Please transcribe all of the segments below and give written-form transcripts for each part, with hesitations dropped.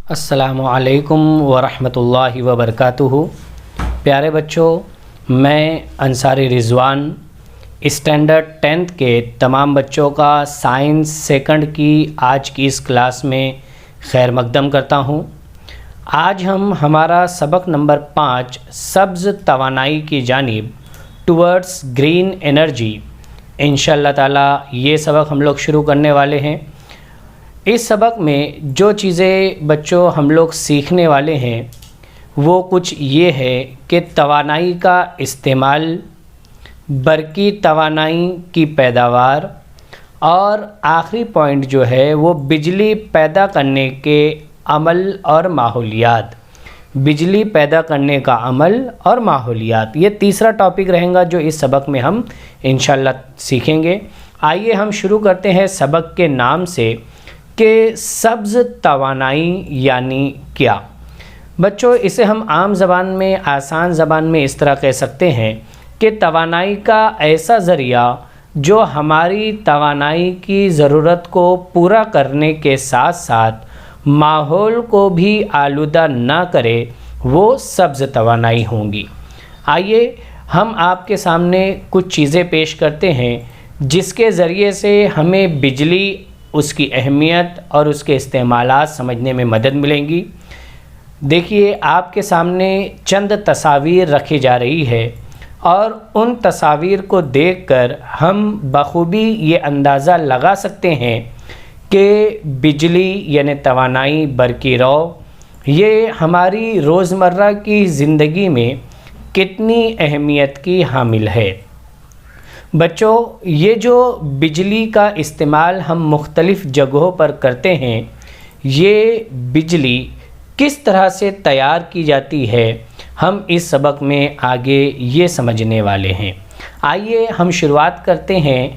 السلام علیکم ورحمۃ اللہ وبرکاتہ۔ پیارے بچوں، میں انصاری رضوان اسٹینڈرڈ 10th کے تمام بچوں کا سائنس سیکنڈ کی آج کی اس کلاس میں خیر مقدم کرتا ہوں۔ آج ہم ہمارا سبق نمبر 5 سبز توانائی کی جانب ٹورڈز گرین انرجی انشاءاللہ تعالی یہ سبق ہم لوگ شروع کرنے والے ہیں۔ اس سبق میں جو چیزیں بچوں ہم لوگ سیکھنے والے ہیں وہ کچھ یہ ہے کہ توانائی کا استعمال، برقی توانائی کی پیداوار، اور آخری پوائنٹ جو ہے وہ بجلی پیدا کرنے کے عمل اور ماحولیات۔ بجلی پیدا کرنے کا عمل اور ماحولیات، یہ تیسرا ٹاپک رہے گا جو اس سبق میں ہم انشاءاللہ سیکھیں گے۔ آئیے ہم شروع کرتے ہیں سبق کے نام سے کہ سبز توانائی یعنی کیا۔ بچوں، اسے ہم عام زبان میں، آسان زبان میں اس طرح کہہ سکتے ہیں کہ توانائی کا ایسا ذریعہ جو ہماری توانائی کی ضرورت کو پورا کرنے کے ساتھ ساتھ ماحول کو بھی آلودہ نہ کرے، وہ سبز توانائی ہوں گی۔ آئیے ہم آپ کے سامنے کچھ چیزیں پیش کرتے ہیں جس کے ذریعے سے ہمیں بجلی، اس کی اہمیت اور اس کے استعمالات سمجھنے میں مدد ملیں گی۔ دیکھیے، آپ کے سامنے چند تصاویر رکھی جا رہی ہے اور ان تصاویر کو دیکھ کر ہم بخوبی یہ اندازہ لگا سکتے ہیں کہ بجلی یعنی توانائی، برقی رو، یہ ہماری روزمرہ کی زندگی میں کتنی اہمیت کی حامل ہے۔ بچوں، یہ جو بجلی کا استعمال ہم مختلف جگہوں پر کرتے ہیں، یہ بجلی کس طرح سے تیار کی جاتی ہے، ہم اس سبق میں آگے یہ سمجھنے والے ہیں۔ آئیے ہم شروعات کرتے ہیں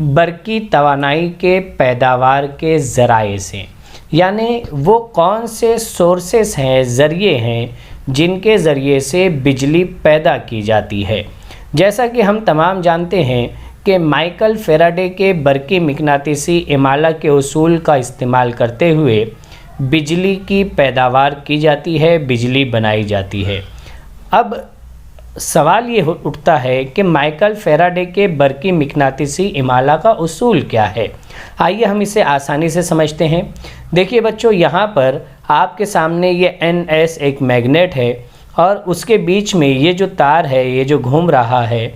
برقی توانائی کے پیداوار کے ذرائع سے، یعنی وہ کون سے سورسز ہیں، ذریعے ہیں جن کے ذریعے سے بجلی پیدا کی جاتی ہے۔ جیسا کہ ہم تمام جانتے ہیں کہ مائیکل فیراڈے کے برقی مقناطیسی اعمالہ کے اصول کا استعمال کرتے ہوئے بجلی کی پیداوار کی جاتی ہے، بجلی بنائی جاتی ہے۔ اب سوال یہ اٹھتا ہے کہ مائیکل فیراڈے کے برقی مقناطیسی اعمالہ کا اصول کیا ہے؟ آئیے ہم اسے آسانی سے سمجھتے ہیں۔ دیکھیے بچوں، یہاں پر آپ کے سامنے یہ NS ایک میگنیٹ ہے اور اس کے بیچ میں یہ جو تار ہے، یہ جو گھوم رہا ہے،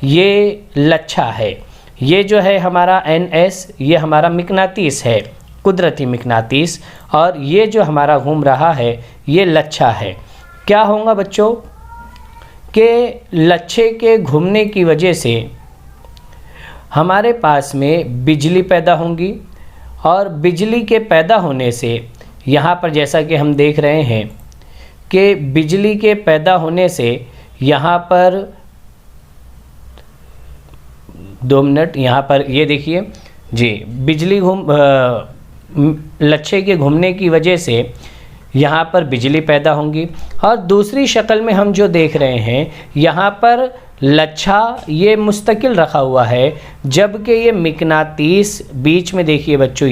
یہ لچھا ہے۔ یہ جو ہے ہمارا NS، یہ ہمارا مقناطیس ہے، قدرتی مقناطیس، اور یہ جو ہمارا گھوم رہا ہے یہ لچھا ہے۔ کیا ہوگا بچوں کہ لچھے کے گھومنے کی وجہ سے ہمارے پاس میں بجلی پیدا ہوں گی، اور بجلی کے پیدا ہونے سے یہاں پر جیسا کہ ہم دیکھ رہے ہیں کہ بجلی کے پیدا ہونے سے یہاں پر 2 منٹ، یہاں پر یہ دیکھیے جی، بجلی لچھے کے گھومنے کی وجہ سے یہاں پر بجلی پیدا ہوں گی۔ اور دوسری شکل میں ہم جو دیکھ رہے ہیں، یہاں پر لچھا یہ مستقل رکھا ہوا ہے، جبکہ یہ مقناطیس بیچ میں دیکھیے بچوں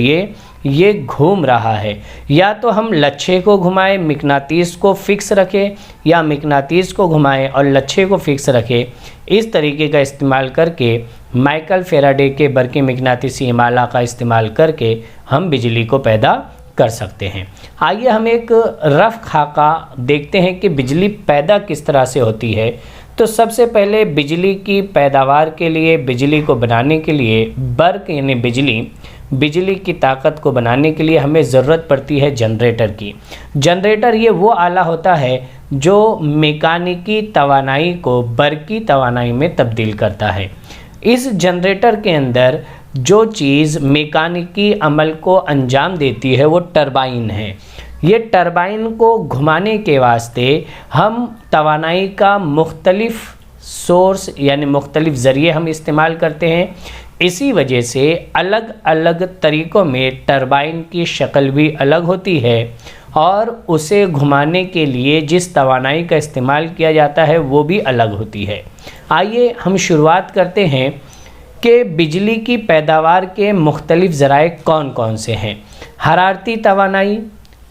یہ گھوم رہا ہے۔ یا تو ہم لچھے کو گھمائیں، مقناطیس کو فکس رکھیں، یا مقناطیس کو گھمائیں اور لچھے کو فکس رکھیں۔ اس طریقے کا استعمال کر کے مائیکل فیراڈے کے برقی مقناطیسی اعمالہ کا استعمال کر کے ہم بجلی کو پیدا کر سکتے ہیں۔ آئیے ہم ایک رف خاکہ دیکھتے ہیں کہ بجلی پیدا کس طرح سے ہوتی ہے۔ تو سب سے پہلے بجلی کی پیداوار کے لیے، بجلی کو بنانے کے لیے، برق یعنی بجلی کی طاقت کو بنانے کے لیے ہمیں ضرورت پڑتی ہے جنریٹر کی۔ جنریٹر یہ وہ آلہ ہوتا ہے جو میکانیکی توانائی کو برقی توانائی میں تبدیل کرتا ہے۔ اس جنریٹر کے اندر جو چیز میکانیکی عمل کو انجام دیتی ہے وہ ٹربائن ہے۔ یہ ٹربائن کو گھمانے کے واسطے ہم توانائی کا مختلف سورس یعنی مختلف ذریعے ہم استعمال کرتے ہیں۔ اسی وجہ سے الگ الگ طریقوں میں ٹربائن کی شکل بھی الگ ہوتی ہے، اور اسے گھمانے کے لیے جس توانائی کا استعمال کیا جاتا ہے وہ بھی الگ ہوتی ہے۔ آئیے ہم شروعات کرتے ہیں کہ بجلی کی پیداوار کے مختلف ذرائع کون کون سے ہیں۔ حرارتی توانائی،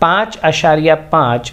5.5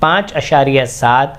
5.7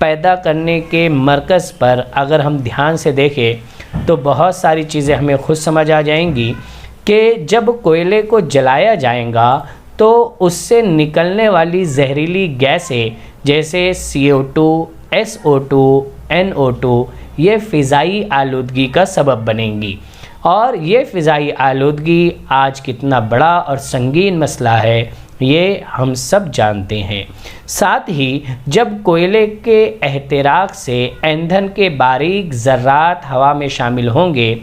پیدا کرنے کے مرکز پر اگر ہم دھیان سے دیکھیں تو بہت ساری چیزیں ہمیں خود سمجھ آ جائیں گی کہ جب کوئلے کو جلایا جائے گا تو اس سے نکلنے والی زہریلی گیسیں جیسے CO2 SO2 NO2 یہ فضائی آلودگی کا سبب بنیں گی، اور یہ فضائی آلودگی آج کتنا بڑا اور سنگین مسئلہ ہے یہ ہم سب جانتے ہیں۔ ساتھ ہی جب کوئلے کے احتراق سے ایندھن کے باریک ذرات ہوا میں شامل ہوں گے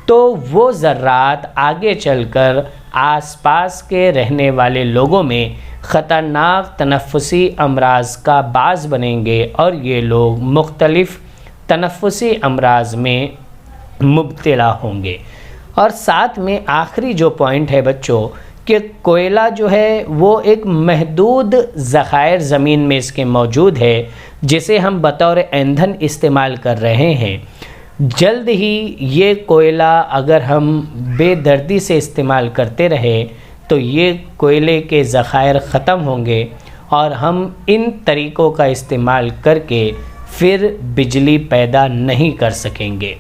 تو وہ ذرات آگے چل کر آس پاس کے رہنے والے لوگوں میں خطرناک تنفسی امراض کا باعث بنیں گے، اور یہ لوگ مختلف تنفسی امراض میں مبتلا ہوں گے۔ اور ساتھ میں آخری جو پوائنٹ ہے بچوں کہ کوئلہ جو ہے وہ ایک محدود ذخائر زمین میں اس کے موجود ہے جسے ہم بطور ایندھن استعمال کر رہے ہیں۔ جلد ہی یہ کوئلہ اگر ہم بے دردی سے استعمال کرتے رہے تو یہ کوئلے کے ذخائر ختم ہوں گے اور ہم ان طریقوں کا استعمال کر کے پھر بجلی پیدا نہیں کر سکیں گے۔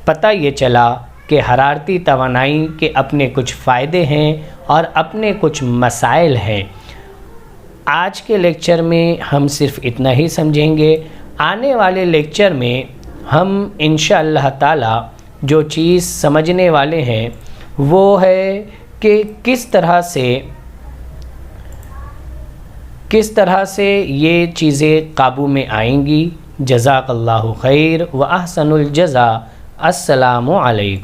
پتہ یہ چلا کہ حرارتی توانائی کے اپنے کچھ فائدے ہیں اور اپنے کچھ مسائل ہیں۔ آج کے لیکچر میں ہم صرف اتنا ہی سمجھیں گے۔ آنے والے لیکچر میں ہم انشاءاللہ تعالی جو چیز سمجھنے والے ہیں وہ ہے کہ کس طرح سے یہ چیزیں قابو میں آئیں گی۔ جزاک اللہ خیر و احسن الجزا۔ السلام علیکم۔